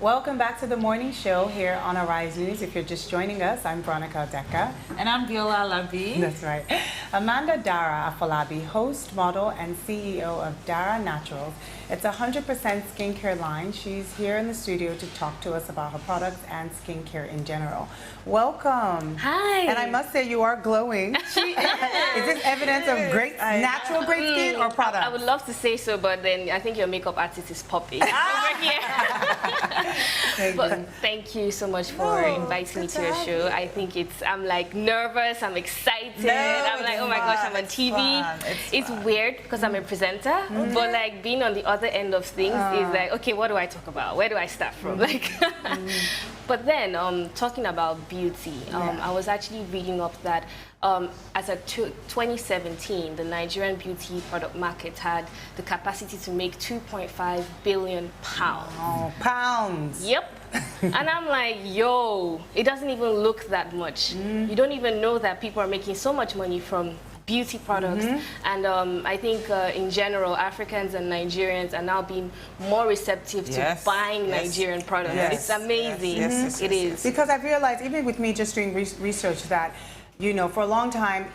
Welcome back to the morning show here on Arise News. If you're just joining us, I'm Veronica Odeka. And I'm Afolabi. That's right. Amanda Dara-Afolabi, host, model, and CEO of Dara Naturals. It's a 100% skincare line. She's here in the studio to talk to us about her products and skincare in general. Welcome. Hi. And I must say you are glowing. She is this evidence of great, natural great skin or product? I would love to say so, but then I think your makeup artist is Poppy. Over here. But thank you so much for inviting me to your show. I think I'm like nervous, I'm excited. I'm like, oh my gosh, I'm on TV. It's weird because I'm a presenter, but like being on the other end of things is like, okay, what do I talk about? Where do I start from? Like, but then talking about beauty, I was actually reading up that as of 2017, the Nigerian beauty product market had the capacity to make 2.5 billion pounds. Oh, pounds. Yep. And I'm like, yo, it doesn't even look that much. You don't even know that people are making so much money from beauty products. And I think in general, Africans and Nigerians are now being more receptive to buying Nigerian products. It's amazing. It is. Because I've realized, even with me just doing research, that, you know, for a long time,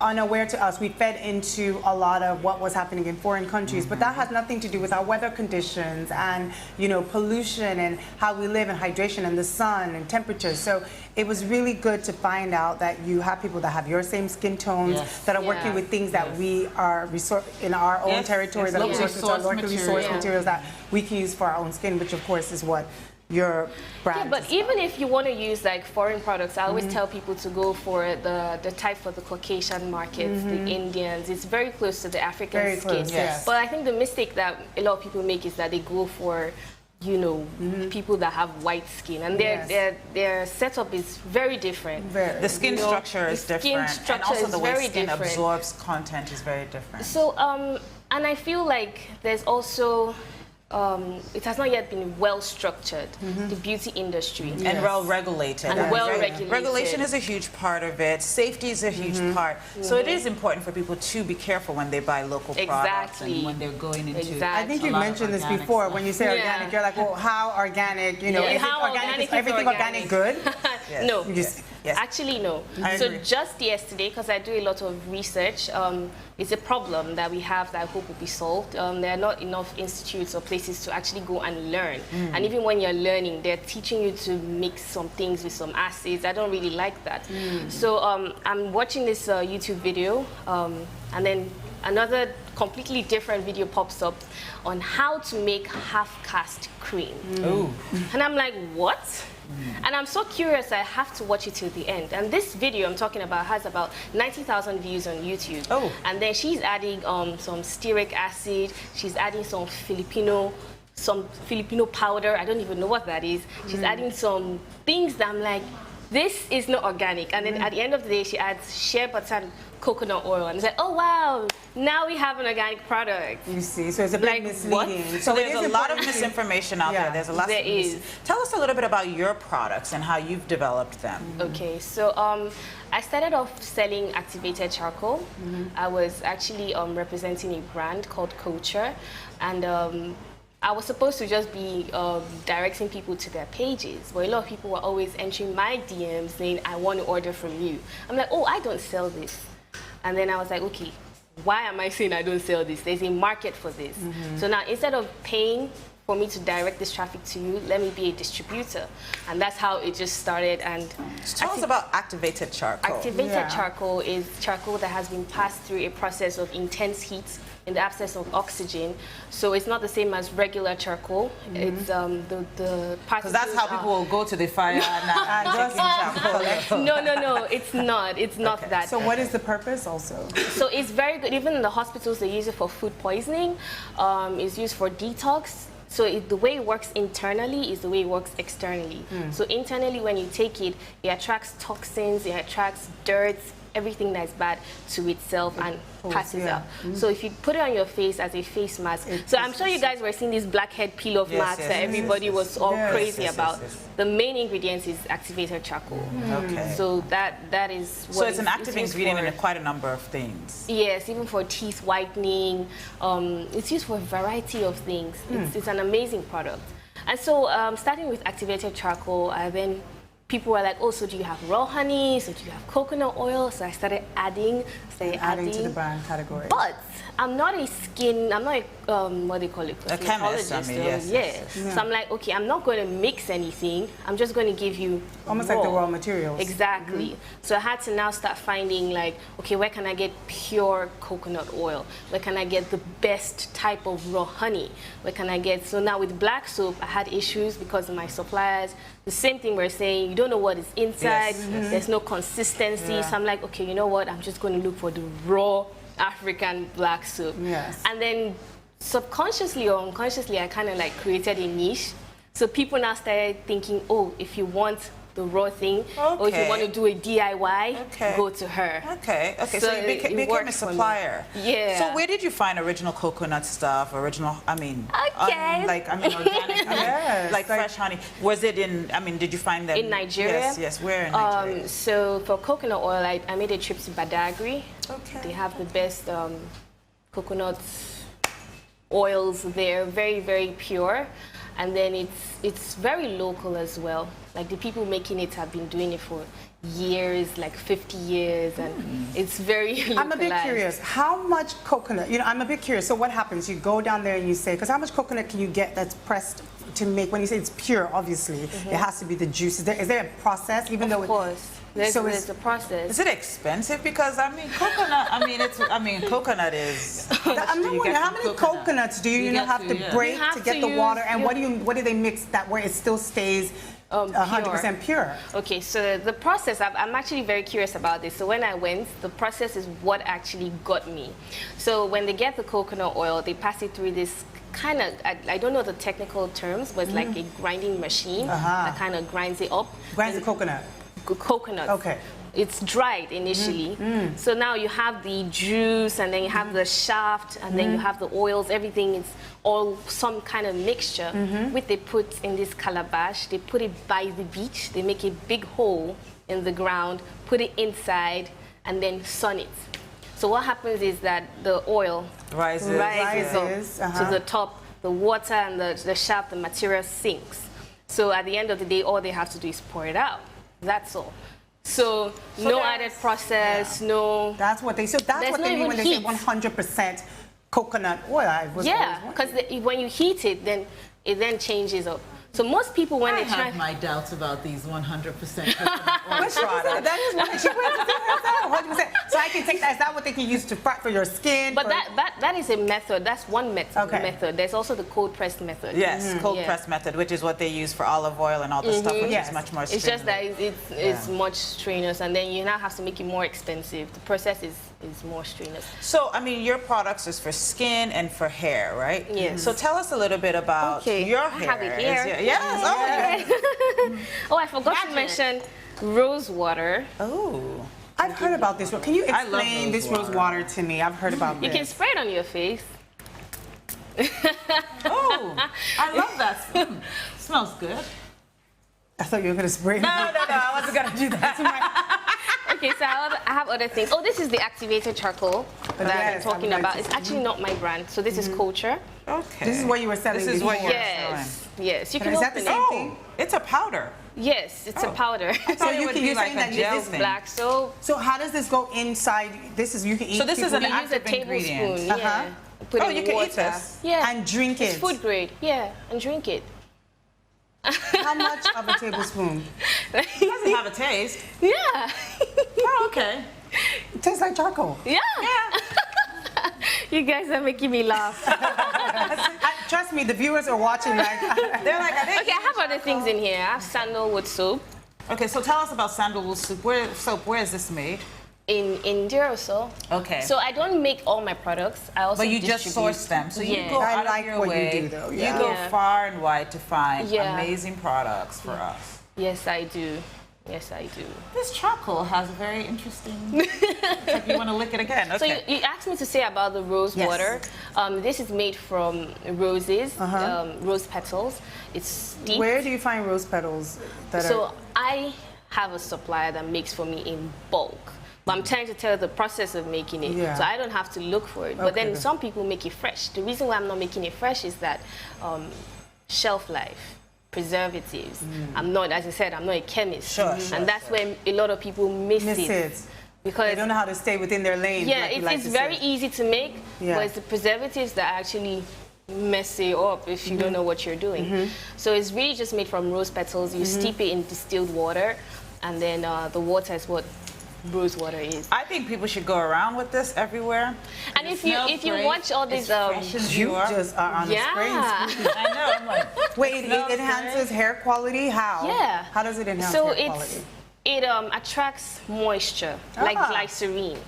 unaware to us, we fed into a lot of what was happening in foreign countries, but that has nothing to do with our weather conditions and, you know, pollution and how we live and hydration and the sun and temperature. So it was really good to find out that you have people that have your same skin tones, that are working with things that we are in our own territory, that are locally sourced materials that we can use for our own skin, which of course is what your brand. Yeah, but even if you want to use like foreign products, I always tell people to go for the type for the Caucasian markets, the Indians. It's very close to the African skin. But I think the mistake that a lot of people make is that they go for, you know, people that have white skin, and their setup is very different. The skin structure is different, and also the way skin different. absorbs content is very different. So, and I feel like there's also it has not yet been well structured, the beauty industry. And well regulated. And well regulated. Regulation is a huge part of it. Safety is a huge part. So it is important for people to be careful when they buy local products and when they're going into I think you mentioned this before. When you say organic, you're like, well, how organic? You know, is everything organic good? No. Actually, no. So just yesterday, because I do a lot of research, it's a problem that we have that I hope will be solved. There are not enough institutes or places to actually go and learn. And even when you're learning, they're teaching you to mix some things with some acids. I don't really like that. So I'm watching this YouTube video, and then another completely different video pops up on how to make half-cast cream. And I'm like, what? And I'm so curious, I have to watch it till the end. And this video I'm talking about has about 90,000 views on YouTube. And then she's adding some stearic acid, she's adding some Filipino powder, I don't even know what that is. She's adding some things that I'm like, this is not organic. And then at the end of the day, she adds shea butter and coconut oil. And it's like, oh wow, now we have an organic product. You see, so it's a bit misleading. So there's a lot of misinformation out there. There's a lot. There is. Tell us a little bit about your products and how you've developed them. Okay, so I started off selling activated charcoal. I was actually representing a brand called Culture, and I was supposed to just be directing people to their pages, but a lot of people were always entering my DMs saying, I want to order from you. I'm like, oh, I don't sell this. And then I was like, okay, why am I saying I don't sell this? There's a market for this. So now instead of paying for me to direct this traffic to you, let me be a distributor. And that's how it just started. And tell us about activated charcoal. Activated charcoal is charcoal that has been passed through a process of intense heat in the absence of oxygen. So it's not the same as regular charcoal. It's the particles. Because that's how people will go to the fire and charcoal. No, it's not. It's not that. So what is the purpose also? So it's very good. Even in the hospitals, they use it for food poisoning. It's used for detox. So the way it works internally is the way it works externally. So internally, when you take it, it attracts toxins, it attracts dirt, everything that's bad to itself and passes out. So if you put it on your face as a face mask, so I'm sure you guys were seeing these blackhead peel-off masks that everybody was all crazy about. The main ingredient is activated charcoal. Okay. So that is what so it's an active ingredient in quite a number of things. Yes, even for teeth whitening. It's used for a variety of things. It's an amazing product. And so starting with activated charcoal, people were like, oh, so do you have raw honey? So do you have coconut oil? So I started adding to the brand category. But I'm not a what do you call it? A chemist, I mean, yes. So I'm like, okay, I'm not going to mix anything. I'm just going to give you almost like the raw materials. Exactly. So I had to now start finding like, okay, where can I get pure coconut oil? Where can I get the best type of raw honey? Where can I get, so now with black soap, I had issues because of my suppliers. The same thing we're saying, you don't know what is inside, there's no consistency. So I'm like, okay, you know what? I'm just going to look for the raw African black soap. And then subconsciously or unconsciously, I kind of like created a niche. So people now started thinking, oh, if you want the raw thing, or if you want to do a DIY, go to her. Okay. So you became a supplier. Yeah. So where did you find original coconut stuff? Original, organic, like fresh honey. Was it in? Did you find them in Nigeria? Yes. Where in Nigeria? So for coconut oil, I made a trip to Badagry. Okay. They have the best coconut oils there, very, very pure. And then it's very local as well. Like the people making it have been doing it for years, like 50 years, and it's very localized. I'm a bit curious, how much coconut, I'm a bit curious, so what happens? You go down there and you say, because how much coconut can you get that's pressed to make, when you say it's pure, obviously, it has to be the juice. Is there a process, even though Of course. There's a process. Is it expensive? Because coconut. Coconut is. I'm not wondering how many coconuts do you have to break to get the water, and what do they mix that where it still stays 100% pure? Okay, so the process, I'm actually very curious about this. So when I went, the process is what actually got me. So when they get the coconut oil, they pass it through this kind of, I don't know the technical terms, but it's like a grinding machine that kind of grinds it up. Grinds the coconut? Coconut. Okay. It's dried initially. So now you have the juice, and then you have the shaft, and then you have the oils. Everything is all some kind of mixture, which they put in this calabash. They put it by the beach. They make a big hole in the ground, put it inside, and then sun it. So what happens is that the oil rises up to the top. The water and the shaft, the material sinks. So at the end of the day, all they have to do is pour it out. That's all. So no added process, no. That's what they. So that's what they mean when they say 100% coconut oil. Because when you heat it, then it then changes up. So most people, when they try... I have my doubts about these 100% coconut oil products. That is what she went 100%. So I can take that. Is that what they can use to prep for your skin? But that is a method. That's one method. There's also the cold pressed method. Yes, cold pressed method, which is what they use for olive oil and all the stuff, which is much more strenuous. It's just that it's much strenuous, and then you now have to make it more expensive. The process is more strenuous. So, your products is for skin and for hair, right? Yes. So tell us a little bit about your hair. I have it here. Yes. Oh, I forgot to mention rose water. Oh. I've heard about this. Can you explain this rose water to me? I've heard about this. You can spray it on your face. Oh, I love that. Smells good. I thought you were going to spray it. No, I wasn't going to do that. Okay, so I have other things. Oh, this is the activated charcoal that I'm talking about. It's actually not my brand. So this is Culture. Okay. This is what you were selling This is what you're selling. Yes. You can is that the same thing? It's a powder. Yes, it's a powder. So you can use like a gel thing. Black soap. So how does this go inside? You can eat. So this is an use active a tablespoon. ingredient. Put you can eat this. Yeah. And drink it. It's food grade. Yeah, and drink it. How much of a tablespoon? It doesn't have a taste. Yeah. Oh, okay. It tastes like charcoal. Yeah. You guys are making me laugh. Trust me, the viewers are watching. They're like, okay, I have other things in here. I have sandalwood soap. Okay, so tell us about sandalwood soap. Where is this made? In India also. Okay. So I don't make all my products. I also But you just source them. So you go out of your way. You do, though. You go far and wide to find amazing products for us. Yes, I do. Yes, I do. This charcoal has a very interesting... Like you want to lick it again. Okay. So you asked me to say about the rose water. This is made from roses, rose petals. It's steeped. Where do you find rose petals? I have a supplier that makes for me in bulk. But I'm trying to tell the process of making it, so I don't have to look for it. But then some people make it fresh. The reason why I'm not making it fresh is that shelf life, preservatives. I'm not, as I said, I'm not a chemist. And that's where a lot of people miss it. Because they don't know how to stay within their lane. Yeah, it's very easy to make, but it's the preservatives that actually mess it up if you don't know what you're doing. So it's really just made from rose petals. You steep it in distilled water, and then the water is what rose water is. I think people should go around with this everywhere. And if you watch all these you just are on the screen. I know. I'm like, wait, it enhances hair quality? How? Yeah. How does it enhance hair quality? It attracts moisture, like glycerine.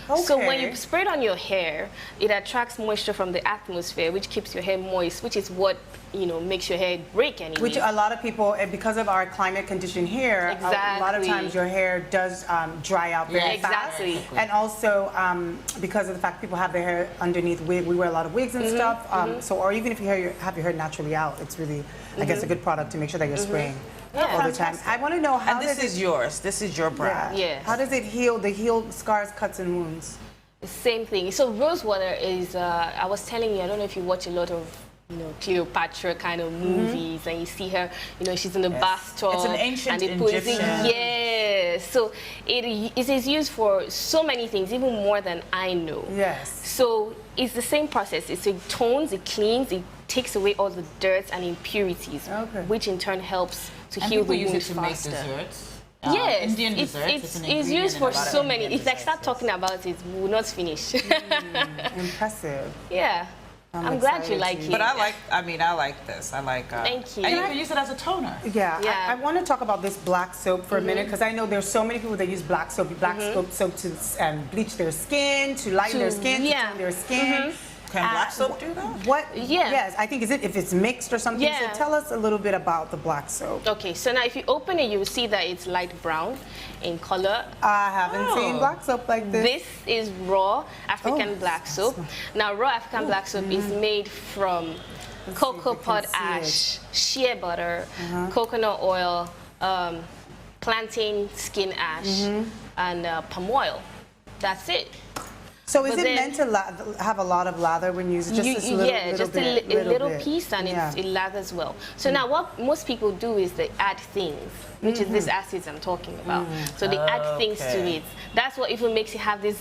Okay. So when you spray it on your hair, it attracts moisture from the atmosphere, which keeps your hair moist, which is what makes your hair break anyway. Which a lot of people, because of our climate condition here, a lot of times your hair does dry out very fast. And also because of the fact people have their hair underneath wig, we wear a lot of wigs and stuff. So, or even if you have your hair naturally out, it's really, I guess, a good product to make sure that you're spraying all the time. I want to know how this is yours. This is your brand. Yeah. How does it heal? The heal scars, cuts, and wounds. The same thing. So rose water is. I was telling you. I don't know if you watch a lot of Cleopatra kind of movies, and you see her. She's in the bathtub. It's an ancient and Egyptian. Yes. So it is used for so many things, even more than I know. Yes. So it's the same process. It tones, it cleans, it takes away all the dirt and impurities, which in turn helps to heal the wounds faster. Make desserts. Yes, Indian desserts. It's used for so many. If I start talking about it, we will not finish. Impressive. Yeah. I'm glad you like it. But I like this. I like. Thank you. And you can use it as a toner. Yeah. I want to talk about this black soap for a minute, because I know there's so many people that use black soap to bleach their skin, to lighten their skin, to tone their skin. Can black soap do that? Yes, I think if it's mixed or something. So tell us a little bit about the black soap. Okay, so now if you open it, you will see that it's light brown in color. I haven't seen black soap like this. This is raw African black soap. Now, raw African black soap is made from cocoa pod ash, shea butter, coconut oil, plantain skin ash, and palm oil. That's it. So is it meant to have a lot of lather when you use it? Just a little piece, and it lathers well. So now what most people do is they add things, which is these acids I'm talking about. So they add things to it. That's what even makes it have this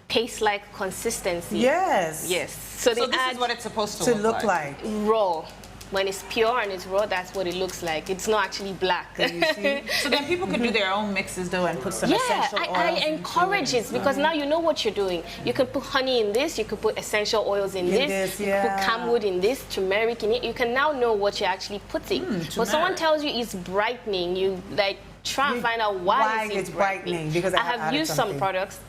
paste-like consistency. Yes. Yes. So this is what it's supposed to look like. Raw. When it's pure and it's raw, that's what it looks like. It's not actually black. So then people can do their own mixes though and put some essential oils. I encourage it because now you know what you're doing. You can put honey in this, you could put essential oils in this, you can put camwood in this, turmeric in it. You can now know what you're actually putting. But someone tells you it's brightening, you try and find out why it's brightening. Because I have used some products,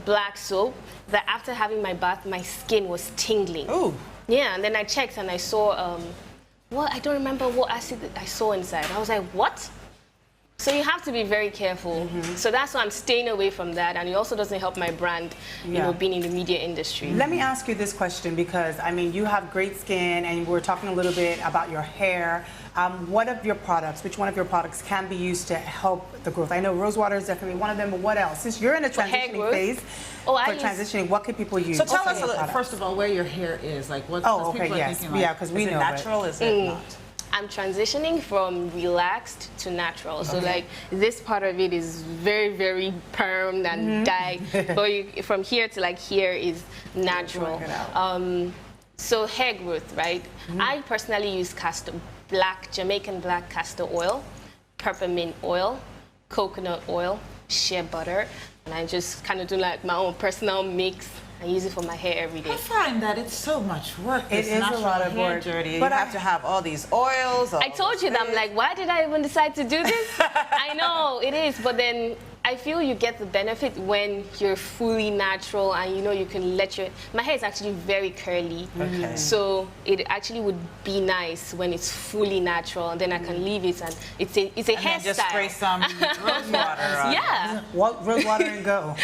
black soap, that after having my bath, my skin was tingling. Ooh. Yeah, and then I checked and I saw I don't remember what acid I saw inside. I was like, what? So you have to be very careful. So that's why I'm staying away from that, and it also doesn't help my brand, being in the media industry. Let me ask you this question, because you have great skin, and we're talking a little bit about your hair. Which one of your products can be used to help the growth? I know rosewater is definitely one of them, but what else? Since you're in a transitioning phase, transitioning, what can people use? So tell us, first of all, where your hair is. Like, what? Oh, okay, yes. Because we know. Is it natural? Is it not? I'm transitioning from relaxed to natural. So this part of it is very, very permed and dyed. But from here to here is natural. So hair growth, right? I personally use Jamaican black castor oil, peppermint oil, coconut oil, shea butter, and I just kind of do my own personal mix. I use it for my hair every day. I find that it's so much work. It is a lot of work. Dirty. But you have to have all these oils. I told you that I'm like, why did I even decide to do this? I know it is, but then I feel you get the benefit when you're fully natural and you know you can let your... My hair is actually very curly. Okay. So it actually would be nice when it's fully natural, and then I can leave it, and it's a And hairstyle. then just spray some rose water on it. Yeah. Rose water and go.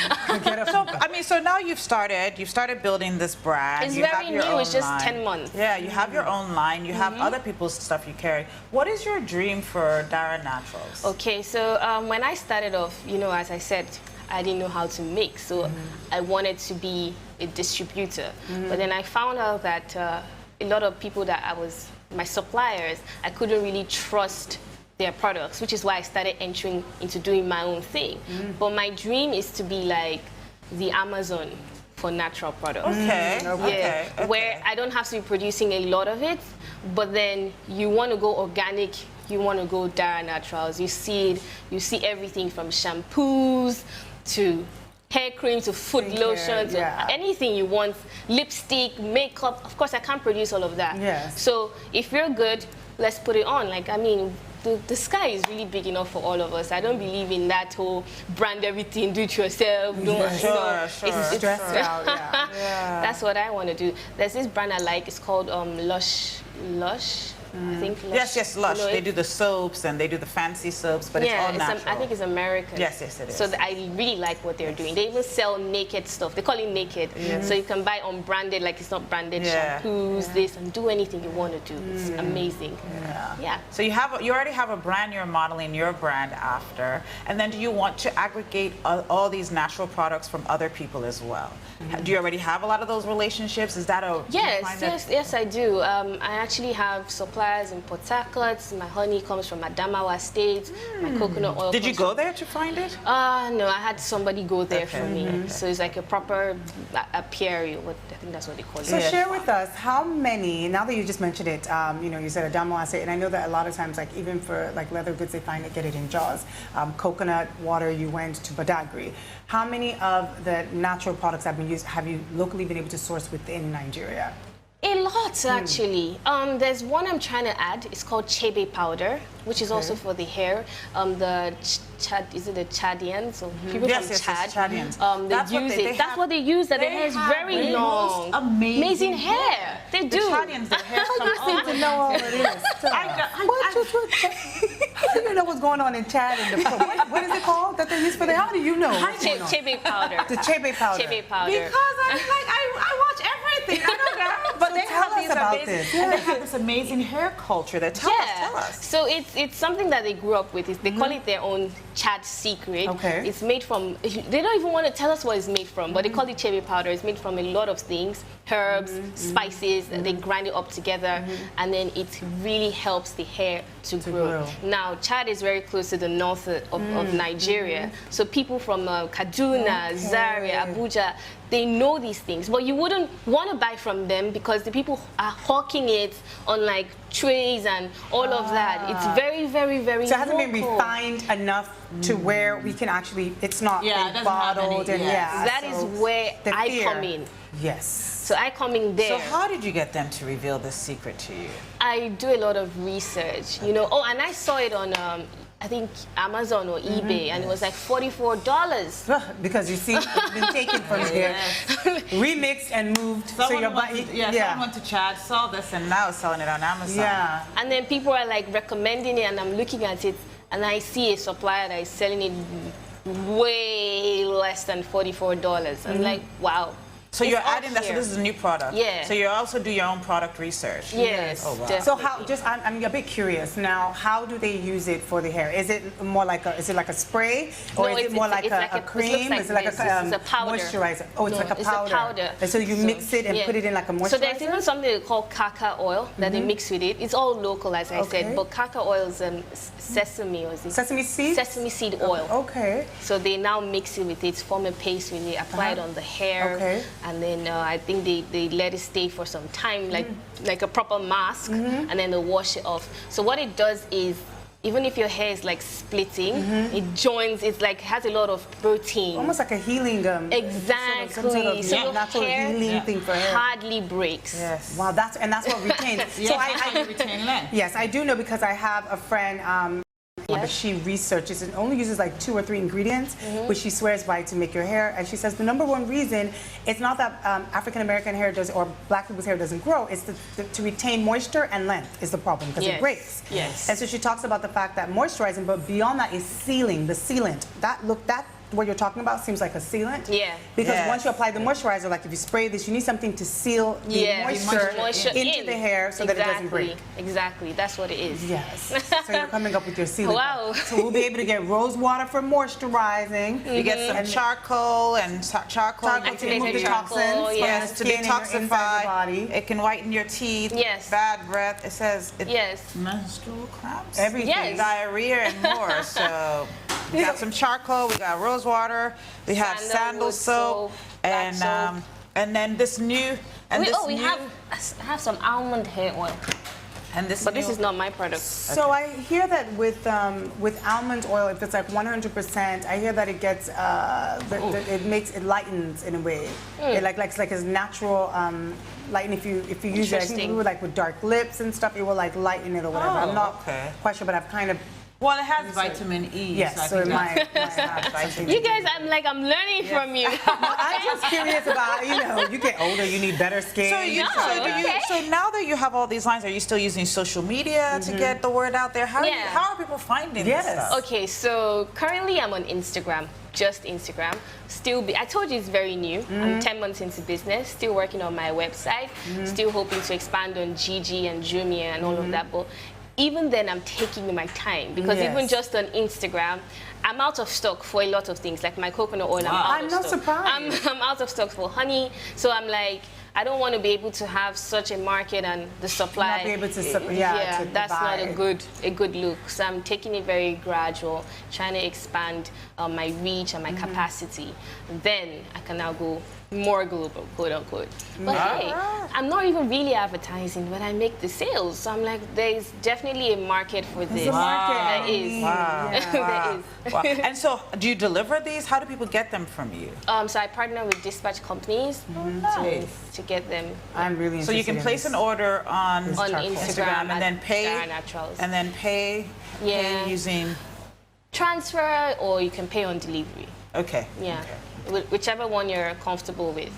So, I mean, so now you've started building this brand. It's you very have your new, own it's just line. 10 months. Yeah, you have your own line. You have other people's stuff you carry. What is your dream for Dara Naturals? Okay, so when I started off, you know, as I said, I didn't know how to make, so I wanted to be a distributor. But then I found out that a lot of people that my suppliers, I couldn't really trust their products, which is why I started entering into doing my own thing. But my dream is to be like the Amazon for natural products. Okay. Yeah, where I don't have to be producing a lot of it, but then you want to go organic, you want to go Dara Naturals. You see everything from shampoos to hair cream to foot lotion to anything you want, lipstick, makeup. Of course, I can't produce all of that. Yes. So if you're good, let's put it on. Like, I mean, the sky is really big enough for all of us. I don't believe in that whole brand everything, do it yourself. Sure. It's Stressed out, yeah. That's what I want to do. There's this brand I like. It's called Lush. I think Lush. Yes, Lush. You know, they do the soaps and they do the fancy soaps, but it's all natural. I think it's American. Yes, it is. So I really like what they're doing. They even sell naked stuff. They call it naked. So you can buy unbranded, like it's not branded shampoos, this, and do anything you want to do. It's amazing. Yeah. So you already have a brand you're modeling your brand after, and then do you want to aggregate all these natural products from other people as well? Do you already have a lot of those relationships? Is that a... Yes, I do. I actually have suppliers in Port Harcourt. My honey comes from Adamawa State. My coconut oil. Did you go there to find it? No, I had somebody go there for me. So it's like a proper apiary. I think that's what they call it. So share with us how many. Now that you just mentioned it, you know, you said Adamawa State, and I know that a lot of times, like even for like leather goods, they get it in jars. Coconut water, you went to Badagry. How many of the natural products have you locally been able to source within Nigeria? A lot, actually. There's one I'm trying to add. It's called Chebe powder, which is also for the hair. Is it the Chadians? Or people from Chad. Chadians. They use it. That's what they use. That their hair is very long. Amazing hair. They do. The Chadians, their hair You seem to know all of this. How do you know what's going on in Chad? What is it called that they use for the? How do you know? Chebe powder. The Chebe powder. Chebe powder. Because I watch everything. I know that. But they have these amazing, and they have this amazing hair culture. Tell us. So it's something that they grew up with. They call it their own Chad secret. Okay. It's made from, they don't even want to tell us what it's made from, but they call it Chebe powder. It's made from a lot of things, herbs, spices, they grind it up together, and then it really helps the hair to grow. Now, Chad is very close to the north of Nigeria, so people from Kaduna, Zaria, Abuja, they know these things, but you wouldn't want to buy from them because the people are hawking it on like trays and all of that. It's very, very, very So it hasn't been local. refined enough to where we can actually, it's not been bottled. That is where I come in. Yes. So I come in there. So how did you get them to reveal this secret to you? I do a lot of research, you know. Oh, and I saw it on, I think, Amazon or eBay, and it was like $44. Because you see, it's been taken from here, remixed and moved. Someone went to Chad, saw this, and now is selling it on Amazon. Yeah. And then people are like recommending it, and I'm looking at it, and I see a supplier that is selling it way less than $44. I'm like, wow. So you're adding that, so this is a new product. Yeah. So you also do your own product research. Yes. Oh, wow. Definitely. So how? I'm a bit curious now. How do they use it for the hair? Is it more like a? Is it like a spray, or is it more like a cream? Is it like a powder. Moisturizer? Oh, it's like a powder. It's a powder. And so you mix it and put it in like a moisturizer. So there's even something called kaka oil that they mix with it. It's all local, as I said, but kaka oil is sesame, or is it? Sesame seed. Sesame seed oil. Okay. So they now mix it with it, form a paste with it, apply it on the hair, and then I think they let it stay for some time, like a proper mask, and then they wash it off. So what it does is, even if your hair is like splitting, it joins. It's like has a lot of protein. Almost like a healing. Exactly. Some sort of so natural hair healing thing for hair. hardly breaks. Yes. Wow, that's what retains. So I retain length. Yes, I do know because I have a friend. But she researches and only uses like 2 or 3 ingredients, which she swears by to make your hair. And she says the number one reason it's not that African American hair does or black people's hair doesn't grow. It's to retain moisture and length is the problem because it breaks. Yes. And so she talks about the fact that moisturizing, but beyond that is sealing, the sealant. That what you're talking about seems like a sealant. Yeah. Because once you apply the moisturizer, like if you spray this, you need something to seal the moisture into the hair so that it doesn't break. Exactly. That's what it is. Yes. So you're coming up with your sealing. Wow. So we'll be able to get rose water for moisturizing. You get some charcoal and charcoal. Activated the charcoal, toxins. Yes, to Skin and your inside detoxify. the body. It can whiten your teeth. Yes. Bad breath. It says Menstrual cramps. everything. Yes. Diarrhea and more. So we got some charcoal. We got rose water. We have sandal soap, black soap. and then this new We have some almond hair oil. and this. But this is not my product. So I hear that with almond oil, if it's like 100%, I hear that it gets it lightens in a way. It like a natural lighten if you use it. I think we would like with dark lips and stuff, it will like lighten it or whatever. I'm not quite sure, but I've kind of. Well, it has vitamin E. Yes, so it might have something. You guys, I'm learning from you. I'm just curious about, you get older, you need better skin. So now that you have all these lines, are you still using social media to get the word out there? How are people finding this stuff? Okay, so currently I'm on Instagram, just Instagram. I told you it's very new. I'm 10 months into business, still working on my website, still hoping to expand on Gigi and Jumia and all of that. But even then, I'm taking my time because even just on Instagram, I'm out of stock for a lot of things, like my coconut oil. I'm not surprised. I'm out of stock for honey, so I'm like, I don't want to be able to have such a market and the supply. Not be able to that's buy. not a good look. So I'm taking it very gradual, trying to expand my reach and my capacity. Then I can now go more global, quote unquote. But hey, I'm not even really advertising, but I make the sales. So I'm like, there's definitely a market for this. There is. There is. Wow. And so, do you deliver these? How do people get them from you? So I partner with dispatch companies to get them. I'm really interested. So you can place an order on Instagram and then pay Dara Naturals. and then pay using transfer, or you can pay on delivery. Okay. Yeah. Whichever one you're comfortable with,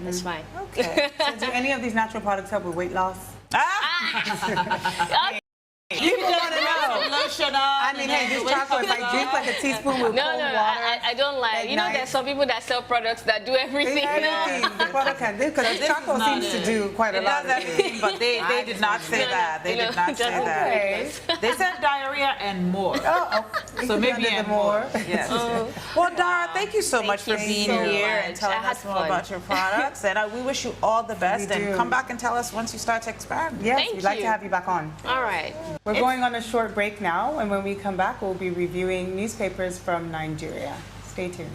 that's fine. Okay. So do any of these natural products help with weight loss? People want to know. Lotion on. I mean, hey, this chocolate, if I drink like a teaspoon with cold water. I don't like. There's some people that sell products that do everything. The product can do, because chocolate seems to do quite a lot. It does everything, but they did not say that. They did not say that. Okay. They said diarrhea and more. So maybe and more. Yes. Well, Dara, thank you so much for being here and telling us more about your products. And we wish you all the best. And come back and tell us once you start to expand. Yes, we'd like to have you back on. All right. We're going on a short break now, and when we come back, we'll be reviewing newspapers from Nigeria. Stay tuned.